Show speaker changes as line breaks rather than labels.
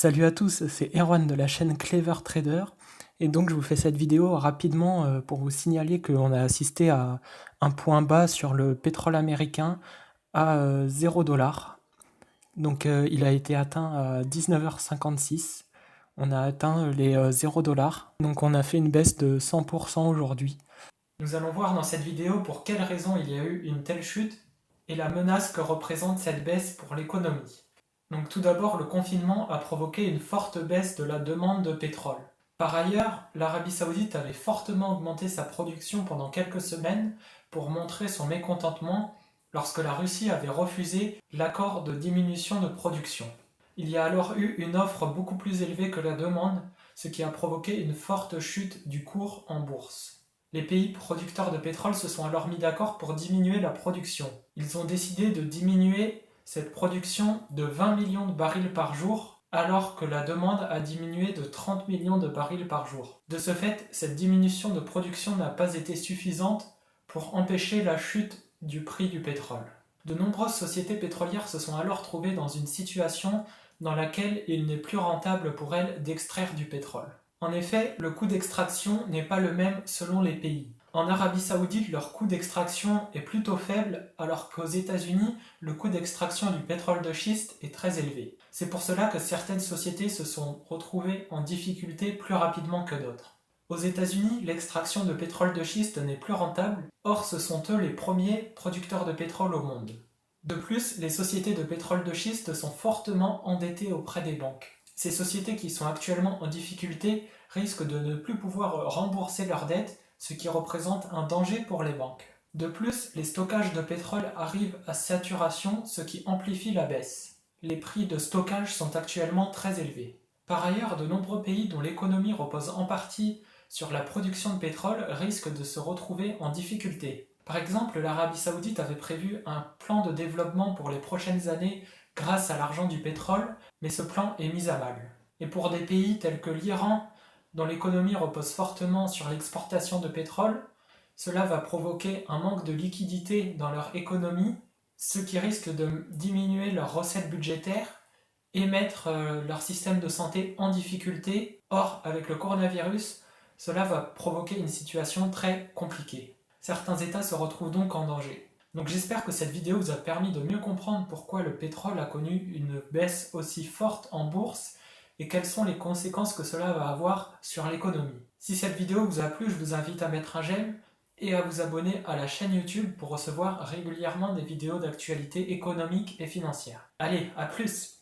Salut à tous, c'est Erwan de la chaîne Clever Trader et donc je vous fais cette vidéo rapidement pour vous signaler qu'on a assisté à un point bas sur le pétrole américain à 0 $. Donc il a été atteint à 19h56. On a atteint les 0 $. Donc on a fait une baisse de 100% aujourd'hui. Nous allons voir dans cette vidéo pour quelles raisons il y a eu une telle chute et la menace que représente cette baisse pour l'économie. Donc tout d'abord, le confinement a provoqué une forte baisse de la demande de pétrole. Par ailleurs, l'Arabie Saoudite avait fortement augmenté sa production pendant quelques semaines pour montrer son mécontentement lorsque la Russie avait refusé l'accord de diminution de production. Il y a alors eu une offre beaucoup plus élevée que la demande, ce qui a provoqué une forte chute du cours en bourse. Les pays producteurs de pétrole se sont alors mis d'accord pour diminuer la production. Ils ont décidé de diminuer cette production de 20 millions de barils par jour, alors que la demande a diminué de 30 millions de barils par jour. De ce fait, cette diminution de production n'a pas été suffisante pour empêcher la chute du prix du pétrole. De nombreuses sociétés pétrolières se sont alors trouvées dans une situation dans laquelle il n'est plus rentable pour elles d'extraire du pétrole. En effet, le coût d'extraction n'est pas le même selon les pays. En Arabie Saoudite, leur coût d'extraction est plutôt faible, alors qu'aux États-Unis, le coût d'extraction du pétrole de schiste est très élevé. C'est pour cela que certaines sociétés se sont retrouvées en difficulté plus rapidement que d'autres. Aux États-Unis, l'extraction de pétrole de schiste n'est plus rentable, or ce sont eux les premiers producteurs de pétrole au monde. De plus, les sociétés de pétrole de schiste sont fortement endettées auprès des banques. Ces sociétés qui sont actuellement en difficulté risquent de ne plus pouvoir rembourser leurs dettes, ce qui représente un danger pour les banques. De plus, les stockages de pétrole arrivent à saturation, ce qui amplifie la baisse. Les prix de stockage sont actuellement très élevés. Par ailleurs, de nombreux pays dont l'économie repose en partie sur la production de pétrole risquent de se retrouver en difficulté. Par exemple, l'Arabie Saoudite avait prévu un plan de développement pour les prochaines années grâce à l'argent du pétrole, mais ce plan est mis à mal. Et pour des pays tels que l'Iran, dont l'économie repose fortement sur l'exportation de pétrole, cela va provoquer un manque de liquidité dans leur économie, ce qui risque de diminuer leurs recettes budgétaires et mettre leur système de santé en difficulté. Or, avec le coronavirus, cela va provoquer une situation très compliquée. Certains États se retrouvent donc en danger. Donc j'espère que cette vidéo vous a permis de mieux comprendre pourquoi le pétrole a connu une baisse aussi forte en bourse et quelles sont les conséquences que cela va avoir sur l'économie. Si cette vidéo vous a plu, je vous invite à mettre un j'aime et à vous abonner à la chaîne YouTube pour recevoir régulièrement des vidéos d'actualité économique et financière. Allez, à plus!